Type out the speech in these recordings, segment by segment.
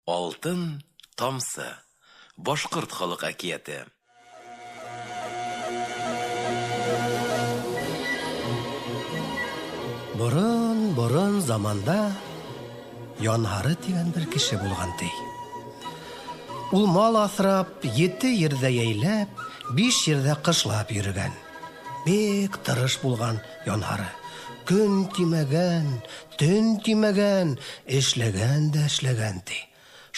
Алтын тамсы. Башкорт халык әкияте. Борын заманда Янһары дигән бер кеше булган ди. Ул мал асрап, 7 ердә яйләп, 5 ердә кышлап йөргән. Бик тырыш булган Янһары. Көн тимәгән, төн тимәгән, эшләгән дә эшләгән ди.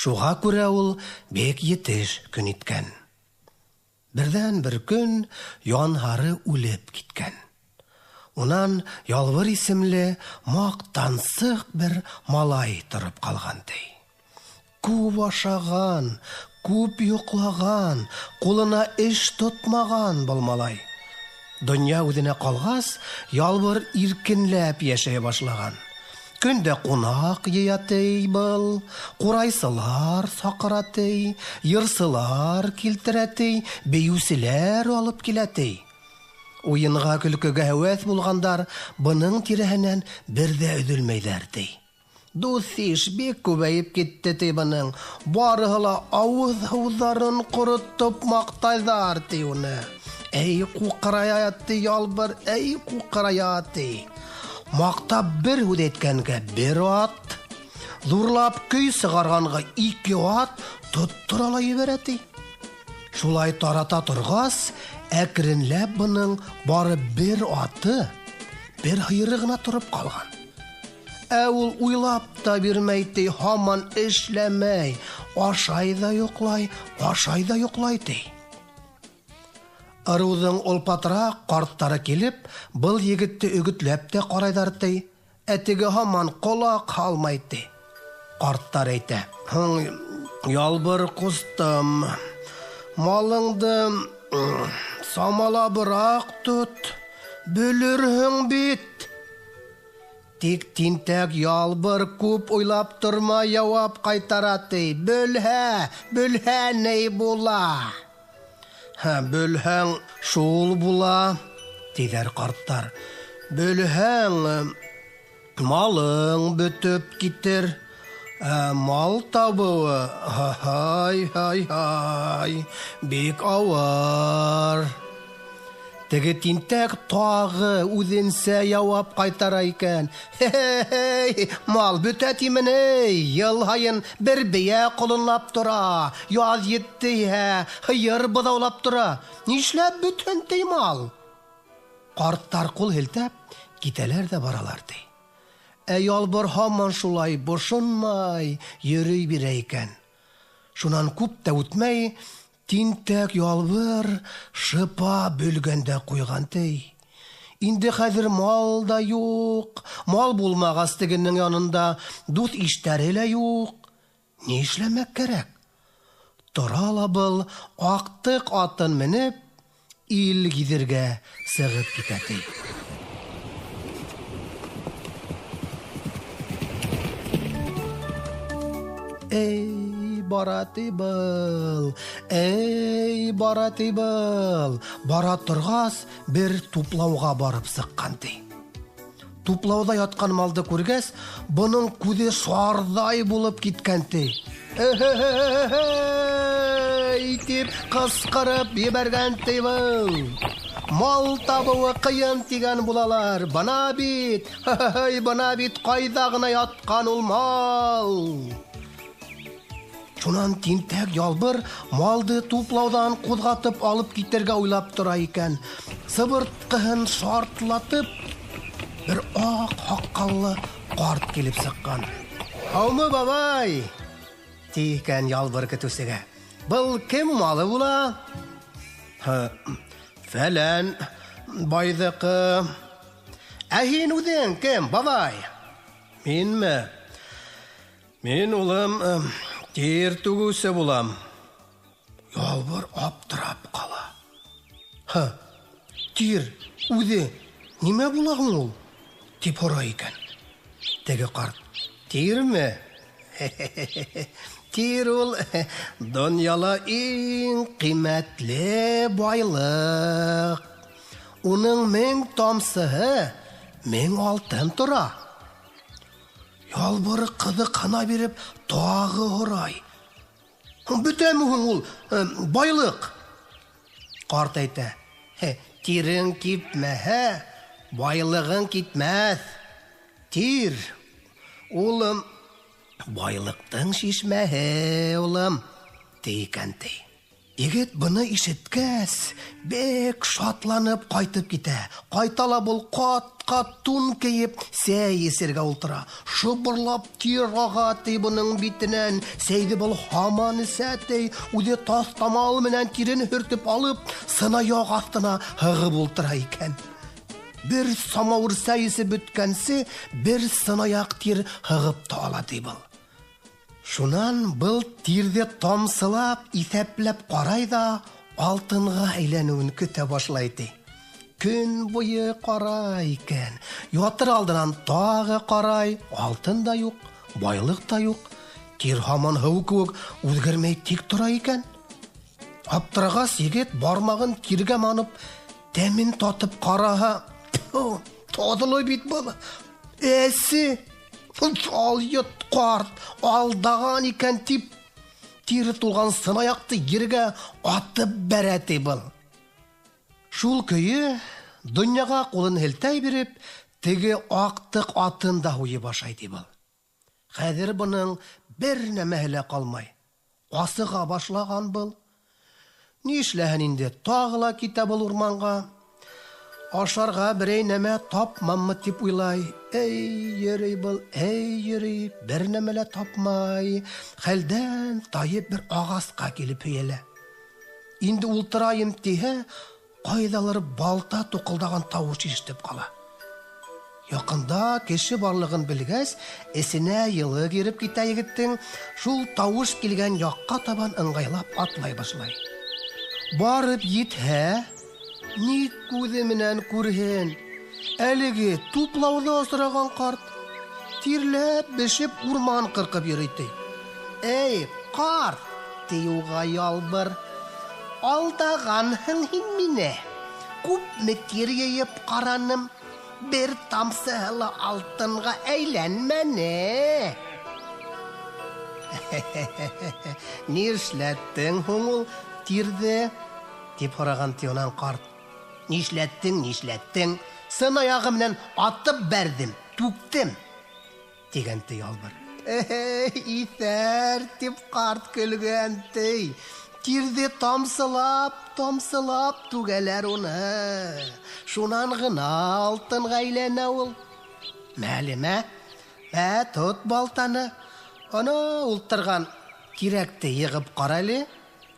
Шуңа күрә ул бик етеш көн иткән. Бердән бер көн Янһары үлеп киткән. Унан Ялбыр исемле мактансык бер малай торып калган ди. Күп ашаган, күп йоклаган, кулына эш тотмаган бул малай. Дөнья үзенә калгас, Ялбыр иркенләп яшәй башлаган. Көндә кунак йыятый был, курайсылар сакыратый, йырсылар килтерәтей, бейүселәр алып киләтей. Уенга көлкөгә һәвәс булгандар буның тирәһеннән бер дә өҙөлмәйҙәр ди. Дус-иш бик күбәйеп китте ди буның. Барыһы ла ауыҙ-һыуҙарын ҡоротоп маҡтайҙар ди уны. Әй ҡуҡырая ди Ялбыр, әй ҡуҡырая ди. Маҡтап бер һүҙ әйткәнгә бер ат, ҙурлап көй сығарғанға 2 ат тоттора ла ебәрә ди. Шулай тарата торғас, әкренләп буның бары бер аты, бер һыйыры гына торып калган. Ә ул уйлап та бирмәй ди, һаман эшләмәй, ашай да йоҡлай ди. Ырыуҙың олпатрак ҡарттары килеп, был егетте өгөтләп тә ҡарайҙар ди. Ә теге һаман ҡолаҡ һалмай ди. Ҡарттар әйтә: "Ялбыр ҡустым, малыңды самалабыраҡ тот, бөлөрһөң бит." Тик тинтәк Ялбыр күп уйлап торма яуап ҡайтара ди. Бөлһә ней була. Бөлһәң шул була, тиҙәр ҡарттар. Бөлһәң малың бөтөп китер. Мал табыуы, бик ауыр. Теге тинтәк тағы үҙенсә яуап ҡайтара икән. Мал бөтә тименей, йыл һайын бер бейә ҡолонлап тора, яҙ етте, һыйыр быҙаулап тора. Нишләп бөтһөн ти мал? Ҡарттар ҡул һелтәп, китәләр ҙә баралар ди. Ә Ялбыр һаман шулай бошонмай йөрөй бирә икән. Шунан күп тә үтмәй, тинтәк Ялбыр шыпа бөлгәндә ҡуйған ти. Инде хәҙер мал да юҡ, мал булмағас тегенең янында дуҫ иштәре лә юҡ. Ни эшләмәк кәрәк? Тора ла был аҡтыҡ атын менеп, ил гиҙергә сығып китә ти. Эй, бараты был. Бара торғас, бер туплауға барып сыҡҡан ти. Туплауда ятҡан малды күргәс, буның күҙе шарҙай булып киткән ти. Тип ҡысҡырып ебәргән ти был. Мал табыуы ҡыйын тигән булалар. Бына бит ҡайҙа ғына ятҡан ул мал. Шунан тинтәк Ялбыр малды туплаудан ҡуҙғатып алып китергә уйлап тора икән. Сыбыртҡыһын шартлатып, бер аҡ һаҡҡаллы ҡарт килеп сыҡҡан. "Һаумы, бабай?" тигән Ялбыр көтөүсегә. "Был кем малы була?" "Фәлән байҙыҡы." "Ә һин үҙең кем, бабай?" "Минме? Мин улым тир түгеүсе булам." Ялбыр аптырап ҡала. Тир үҙе нимә була һуң ул? Тип һорай икән. Теге ҡарт: "Тирме? Тир ул донъяла иң ҡиммәтле байлыҡ. Уның 1000 тамсыһы 1000 алтын тора." Ялбыр кызы кына биреп, тагы һорай. Бөтәме ул байлык? Карт әйтә. Тирең кипмәһә, байлыгың китмәс. Тир, улым, байлыктың шишмәһе, улым, дигән ди. Егет буны ишеткәс, бек шатланып кайтып китә. Кайтала бул кат-кат тун киеп, сәй исергә ултыра. Шыбырлап тир ага ти буның битенән. Сәйде бул һаман исәтей, үзе тастамал менән тирен хөртеп алып, сынаяк астына һыгып ултыра икән. Бер самавыр сәйсе бөткәнсе, бер сынаяк тир һыгып та ала ди бул. Шунан был тирде тамсылап, исәпләп карай да, алтынга әйләнүен көтә башлай ди. Көн буе карай икән. Ятыр алдынан тагы карай, алтын да юк, байлык та юк. Тир һаман һыу кебек үзгәрмәй тик тора икән. Аптырагас егет бармагын тиргә манып, тәмин татып караһа, тадылы бит бу. Әсе Алйот карт алдаган икән тип, тире тулган сынаякты ергә атып бәрәти был. Шул көйе дөньяга кулын һелтәй биреп, теге актык атын да хуй башлый ди был. Хәзер буның бер нәмәһе калмай. Асыга башлаган был. Нишләһен инде, тагыла китә бул урманга. Ашарга берәй нәмә тапмаммы дип уйлай. Йөрей был, йөрей, бер нәмә лә тапмай. Хәлдән тайып бер агаска килеп һөялә. Инде ултырайым тиһә, кайдалыр балта тукылдаган тавыш ишетеп кала. Якында кеше барлыгын белгәс, эсенә йылы киреп китә егеттең, шул тавыш килгән якка табан ыңгайлап атлай башлай. Барып йитһә, ни күзе менән күрһен, әлеге туплауны асраган карт тирләп бешеп урман кыркып йөрий. Эй, карт, тиюга ялбыр, алдаганһың һин мине. Күпме тир йыйып караным, бер тамсы һылы алтынга әйләнмәне. Нишләттең һуң ул тирде? Дип һораган тионан карт. Нишләттең, сынаягым менән атып бәрдем, түктем, дигән ти ялбыр. Исәр, дип карт көлгән ти. Тирде тамсылап түгәләр уны. Шунан гына алтынга әйләнә ул. Мәлемә, тот балтаны. Аны ултырган кирәкте йыгып каралы.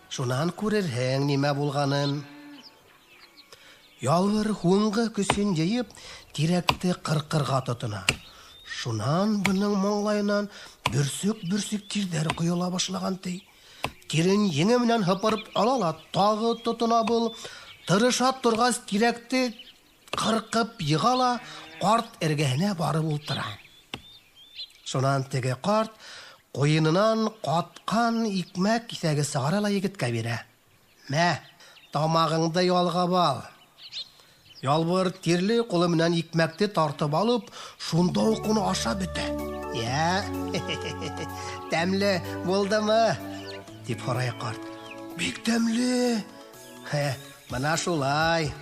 Шунан күрерһең нимә булганын. Ялбыр хуңгы көсен җыеп, тирәкте кыркырга тотына. Шунан буның моңлайынан бүрсек тирдәр коела башлаган ти. Тирен еңе менән һыпырып алала, тагы тотына бул. Тырыша торгас тирәкте кыркып йыгала, карт эргәһенә барып ултыра. Шунан теге карт куенынан каткан икмәк кисәге сыгара егеткә бирә. Мә, тамагыңды ялгап ал. Ялбыр тирле кулы менән икмәкте тартып алып, шунда ук уны ашап бетә. Тәмле булдымы? Дип һорай карт. Бик тәмле. Менә шулай.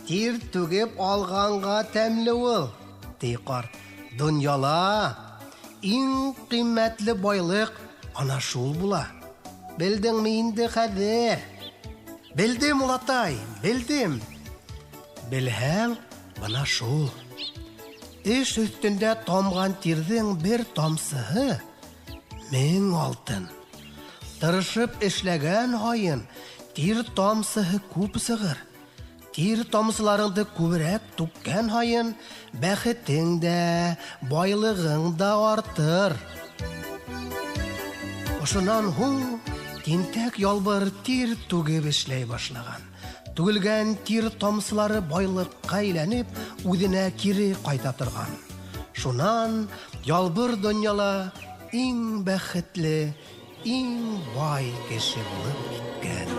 Тир түгеп алганга тәмле ул, ди карт. Дөньяла иң кыйммәтле байлык ана шул була. Белдеңме инде хәзер? Белдем, улатай, белдем. Белһәң, бана шул. Эш өстендә тамган тирдең бер тамсыһы 1000 алтын. Тырышып эшләгән һайын тир тамсыһы күп сыгыр. Тир тамсыларыңды күбрәк түккән һайын бәхетең дә, байлыгың да артыр. Шуннан һуң тинтәк ялбыр тир түгеп эшләй башлаган. Түгелгән тир тамсылары байлыкка әйләнеп, үзенә кире кайта торган. Шуннан ялбыр дөньяла иң бәхетле, иң бай кеше булып киткән.